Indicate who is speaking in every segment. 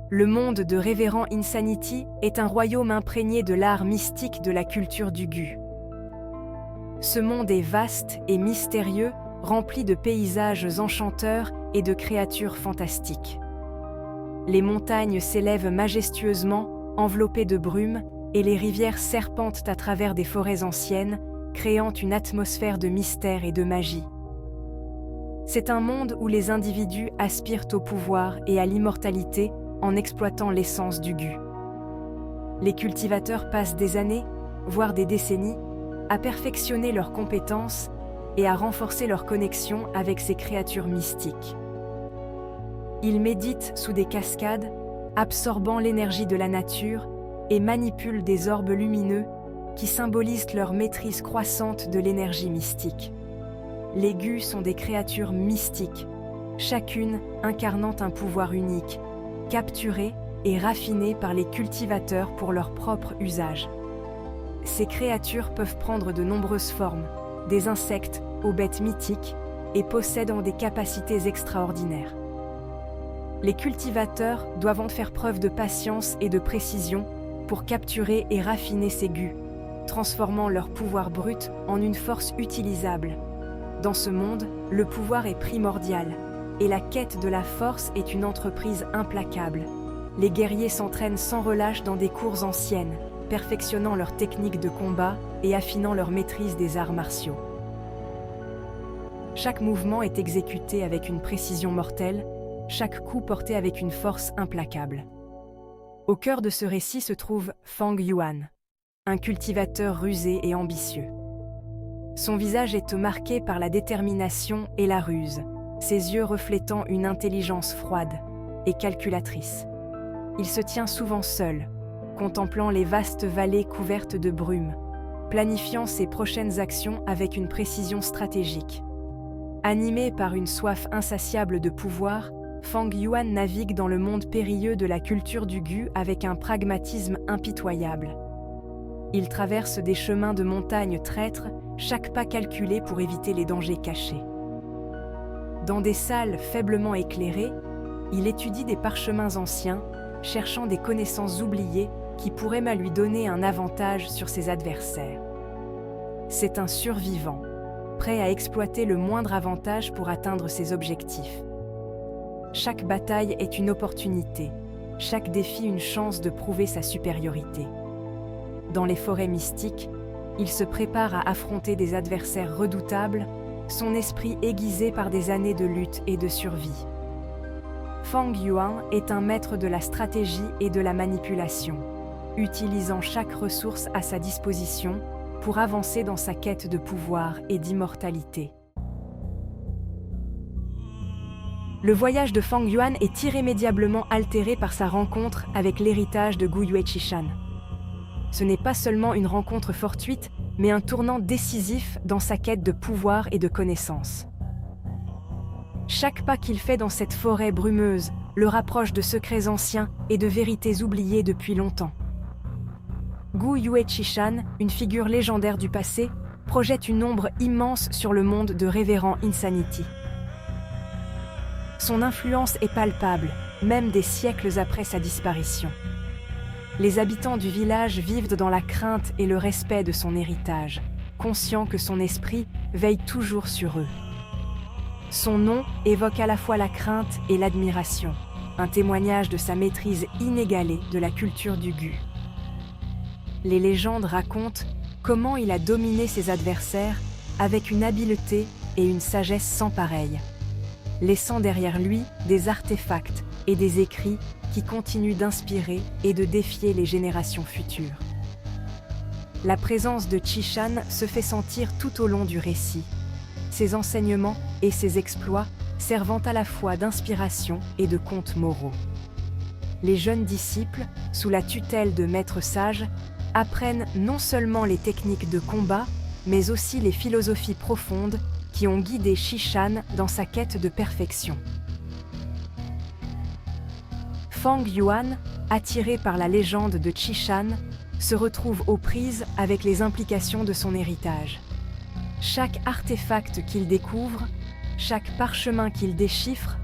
Speaker 1: Le monde de Révérend Insanity est un royaume imprégné de l'art mystique de la culture du Gu. Ce monde est vaste et mystérieux, rempli de paysages enchanteurs et de créatures fantastiques. Les montagnes s'élèvent majestueusement, enveloppées de brume, et les rivières serpentent à travers des forêts anciennes, créant une atmosphère de mystère et de magie. C'est un monde où les individus aspirent au pouvoir et à l'immortalité en exploitant l'essence du Gu. Les cultivateurs passent des années, voire des décennies, à perfectionner leurs compétences et à renforcer leur connexion avec ces créatures mystiques. Ils méditent sous des cascades, absorbant l'énergie de la nature et manipulent des orbes lumineux qui symbolisent leur maîtrise croissante de l'énergie mystique. Les Gu sont des créatures mystiques, chacune incarnant un pouvoir unique, capturées et raffinées par les cultivateurs pour leur propre usage. Ces créatures peuvent prendre de nombreuses formes, des insectes aux bêtes mythiques, et possèdent des capacités extraordinaires. Les cultivateurs doivent faire preuve de patience et de précision pour capturer et raffiner ces Gu, transformant leur pouvoir brut en une force utilisable. Dans ce monde, le pouvoir est primordial, et la quête de la force est une entreprise implacable. Les guerriers s'entraînent sans relâche dans des cours anciennes, perfectionnant leurs techniques de combat et affinant leur maîtrise des arts martiaux. Chaque mouvement est exécuté avec une précision mortelle, chaque coup porté avec une force implacable. Au cœur de ce récit se trouve Fang Yuan, un cultivateur rusé et ambitieux. Son visage est marqué par la détermination et la ruse, ses yeux reflétant une intelligence froide et calculatrice. Il se tient souvent seul, contemplant les vastes vallées couvertes de brume, planifiant ses prochaines actions avec une précision stratégique. Animé par une soif insatiable de pouvoir, Fang Yuan navigue dans le monde périlleux de la culture du Gu avec un pragmatisme impitoyable. Il traverse des chemins de montagnes traîtres, chaque pas calculé pour éviter les dangers cachés. Dans des salles faiblement éclairées, il étudie des parchemins anciens, cherchant des connaissances oubliées qui pourraient lui donner un avantage sur ses adversaires. C'est un survivant, prêt à exploiter le moindre avantage pour atteindre ses objectifs. Chaque bataille est une opportunité, chaque défi une chance de prouver sa supériorité. Dans les forêts mystiques, il se prépare à affronter des adversaires redoutables, son esprit aiguisé par des années de lutte et de survie. Fang Yuan est un maître de la stratégie et de la manipulation, utilisant chaque ressource à sa disposition pour avancer dans sa quête de pouvoir et d'immortalité. Le voyage de Fang Yuan est irrémédiablement altéré par sa rencontre avec l'héritage de Gu Yuechishan. Ce n'est pas seulement une rencontre fortuite, mais un tournant décisif dans sa quête de pouvoir et de connaissance. Chaque pas qu'il fait dans cette forêt brumeuse le rapproche de secrets anciens et de vérités oubliées depuis longtemps. Gu Yuechishan, une figure légendaire du passé, projette une ombre immense sur le monde de Révérend Insanity. Son influence est palpable, même des siècles après sa disparition. Les habitants du village vivent dans la crainte et le respect de son héritage, conscients que son esprit veille toujours sur eux. Son nom évoque à la fois la crainte et l'admiration, un témoignage de sa maîtrise inégalée de la culture du Gu. Les légendes racontent comment il a dominé ses adversaires avec une habileté et une sagesse sans pareille, laissant derrière lui des artefacts et des écrits qui continuent d'inspirer et de défier les générations futures. La présence de Qishan se fait sentir tout au long du récit, ses enseignements et ses exploits servant à la fois d'inspiration et de contes moraux. Les jeunes disciples, sous la tutelle de maîtres sages, apprennent non seulement les techniques de combat, mais aussi les philosophies profondes qui ont guidé Qishan dans sa quête de perfection. Fang Yuan, attiré par la légende de Qishan, se retrouve aux prises avec les implications de son héritage. Chaque artefact qu'il découvre, chaque parchemin qu'il déchiffre,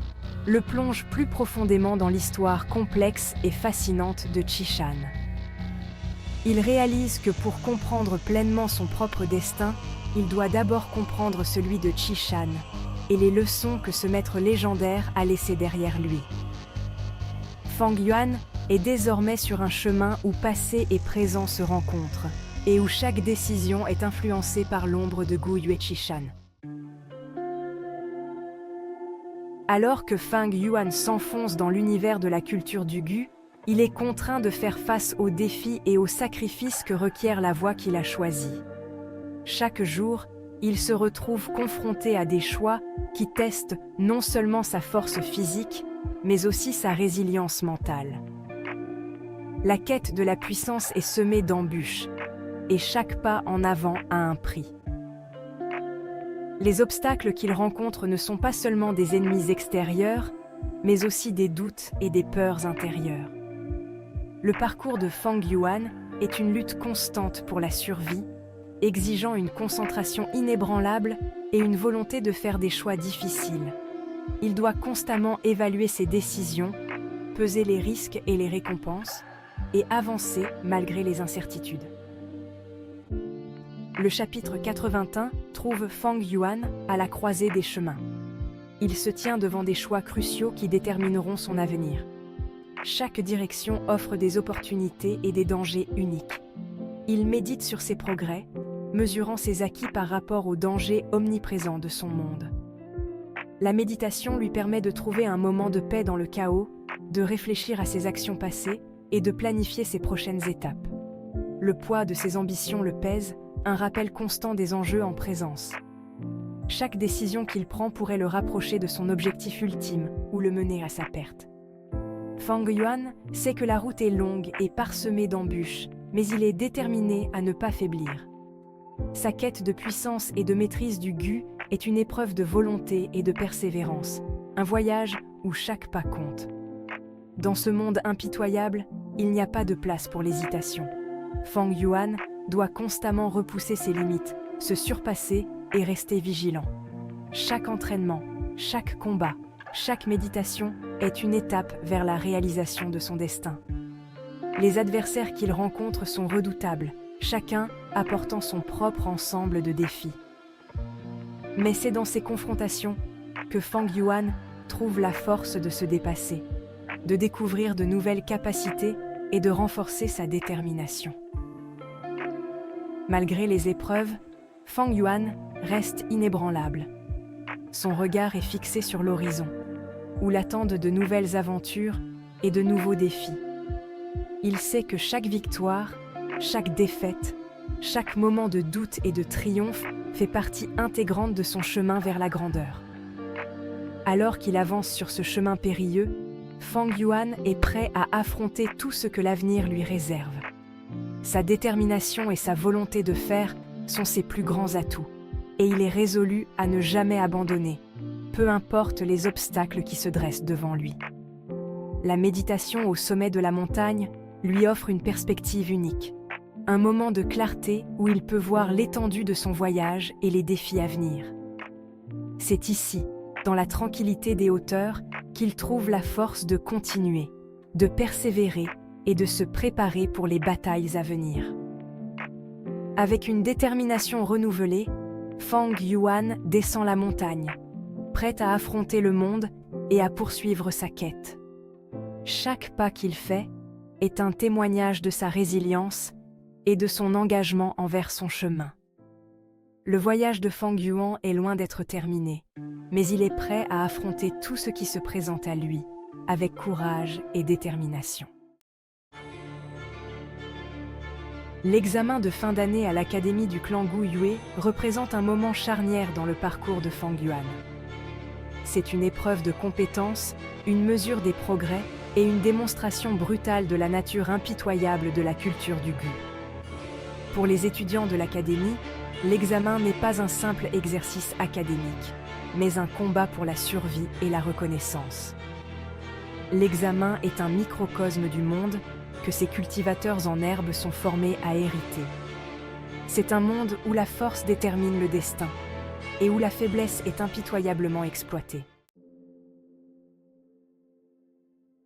Speaker 1: le plonge plus profondément dans l'histoire complexe et fascinante de Qi-Shan. Il réalise que pour comprendre pleinement son propre destin, il doit d'abord comprendre celui de Qi-Shan et les leçons que ce maître légendaire a laissées derrière lui. Fang Yuan est désormais sur un chemin où passé et présent se rencontrent, et où chaque décision est influencée par l'ombre de Gu Yue Qi-Shan. Alors que Fang Yuan s'enfonce dans l'univers de la culture du Gu, il est contraint de faire face aux défis et aux sacrifices que requiert la voie qu'il a choisie. Chaque jour, il se retrouve confronté à des choix qui testent non seulement sa force physique, mais aussi sa résilience mentale. La quête de la puissance est semée d'embûches, et chaque pas en avant a un prix. Les obstacles qu'il rencontre ne sont pas seulement des ennemis extérieurs, mais aussi des doutes et des peurs intérieures. Le parcours de Fang Yuan est une lutte constante pour la survie, exigeant une concentration inébranlable et une volonté de faire des choix difficiles. Il doit constamment évaluer ses décisions, peser les risques et les récompenses, et avancer malgré les incertitudes. Le chapitre 81 trouve Fang Yuan à la croisée des chemins. Il se tient devant des choix cruciaux qui détermineront son avenir. Chaque direction offre des opportunités et des dangers uniques. Il médite sur ses progrès, mesurant ses acquis par rapport aux dangers omniprésents de son monde. La méditation lui permet de trouver un moment de paix dans le chaos, de réfléchir à ses actions passées et de planifier ses prochaines étapes. Le poids de ses ambitions le pèse, un rappel constant des enjeux en présence. Chaque décision qu'il prend pourrait le rapprocher de son objectif ultime ou le mener à sa perte. Fang Yuan sait que la route est longue et parsemée d'embûches, mais il est déterminé à ne pas faiblir. Sa quête de puissance et de maîtrise du Gu est une épreuve de volonté et de persévérance, un voyage où chaque pas compte. Dans ce monde impitoyable, il n'y a pas de place pour l'hésitation. Fang Yuan doit constamment repousser ses limites, se surpasser et rester vigilant. Chaque entraînement, chaque combat, chaque méditation est une étape vers la réalisation de son destin. Les adversaires qu'il rencontre sont redoutables, chacun apportant son propre ensemble de défis. Mais c'est dans ces confrontations que Fang Yuan trouve la force de se dépasser, de découvrir de nouvelles capacités et de renforcer sa détermination. Malgré les épreuves, Fang Yuan reste inébranlable. Son regard est fixé sur l'horizon, où l'attendent de nouvelles aventures et de nouveaux défis. Il sait que chaque victoire, chaque défaite, chaque moment de doute et de triomphe fait partie intégrante de son chemin vers la grandeur. Alors qu'il avance sur ce chemin périlleux, Fang Yuan est prêt à affronter tout ce que l'avenir lui réserve. Sa détermination et sa volonté de faire sont ses plus grands atouts, et il est résolu à ne jamais abandonner, peu importe les obstacles qui se dressent devant lui. La méditation au sommet de la montagne lui offre une perspective unique, un moment de clarté où il peut voir l'étendue de son voyage et les défis à venir. C'est ici, dans la tranquillité des hauteurs, qu'il trouve la force de continuer, de persévérer et de se préparer pour les batailles à venir. Avec une détermination renouvelée, Fang Yuan descend la montagne, prêt à affronter le monde et à poursuivre sa quête. Chaque pas qu'il fait est un témoignage de sa résilience et de son engagement envers son chemin. Le voyage de Fang Yuan est loin d'être terminé, mais il est prêt à affronter tout ce qui se présente à lui, avec courage et détermination. L'examen de fin d'année à l'Académie du clan Gu Yue représente un moment charnière dans le parcours de Fang Yuan. C'est une épreuve de compétence, une mesure des progrès et une démonstration brutale de la nature impitoyable de la culture du Gu. Pour les étudiants de l'Académie, l'examen n'est pas un simple exercice académique, mais un combat pour la survie et la reconnaissance. L'examen est un microcosme du monde que ces cultivateurs en herbe sont formés à hériter. C'est un monde où la force détermine le destin et où la faiblesse est impitoyablement exploitée.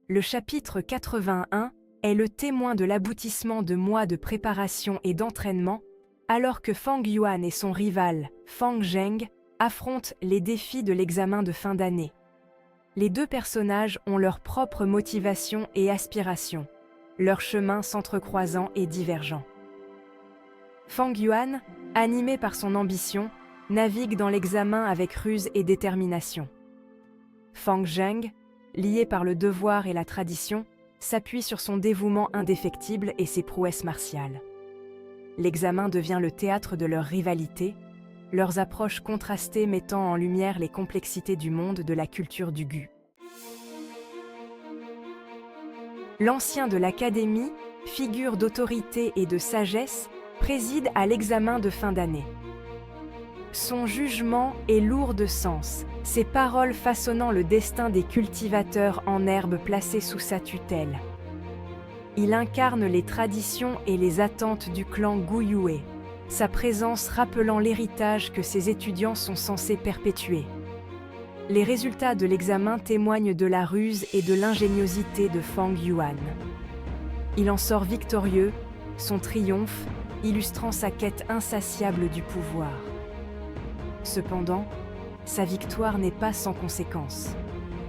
Speaker 1: Le chapitre 81 est le témoin de l'aboutissement de mois de préparation et d'entraînement, alors que Fang Yuan et son rival, Fang Zheng, affrontent les défis de l'examen de fin d'année. Les deux personnages ont leurs propres motivations et aspirations, leurs chemins s'entrecroisant et divergents. Fang Yuan, animé par son ambition, navigue dans l'examen avec ruse et détermination. Fang Zheng, lié par le devoir et la tradition, s'appuie sur son dévouement indéfectible et ses prouesses martiales. L'examen devient le théâtre de leur rivalité, leurs approches contrastées mettant en lumière les complexités du monde de la culture du Gu. L'ancien de l'académie, figure d'autorité et de sagesse, préside à l'examen de fin d'année. Son jugement est lourd de sens, ses paroles façonnant le destin des cultivateurs en herbe placés sous sa tutelle. Il incarne les traditions et les attentes du clan Guyue, sa présence rappelant l'héritage que ses étudiants sont censés perpétuer. Les résultats de l'examen témoignent de la ruse et de l'ingéniosité de Fang Yuan. Il en sort victorieux, son triomphe illustrant sa quête insatiable du pouvoir. Cependant, sa victoire n'est pas sans conséquences,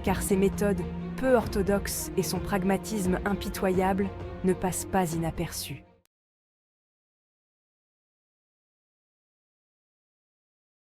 Speaker 1: car ses méthodes peu orthodoxes et son pragmatisme impitoyable ne passent pas inaperçus.